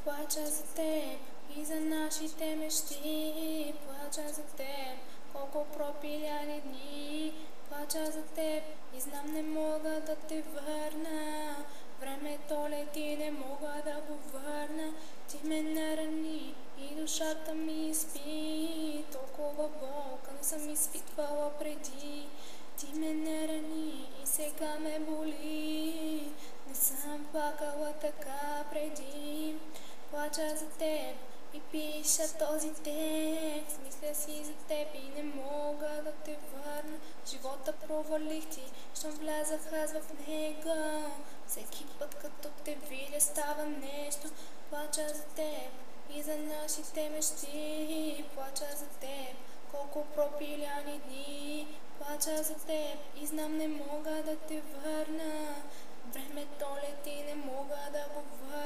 Плача за теб и за нашите мечти. Плача за теб, колко пропиляни дни. Плача за теб и знам не мога да те върна. Времето лети, не мога да го върна. Ти ме нарани и душата ми спи. Толкова болка не съм изпитвала преди. Ти ме нарани и сега ме боли. Не съм плакала така преди. Плача за теб и пиша този текст. Мисля си за теб и не мога да те върна. Живота провалих ти, щом влязах аз в него. Всеки път като те видя става нещо. Плача за теб и за нашите мечти. Плача за теб, колко пропиляни дни. Плача за теб и знам не мога да те върна. Времето лети, не мога да го върна.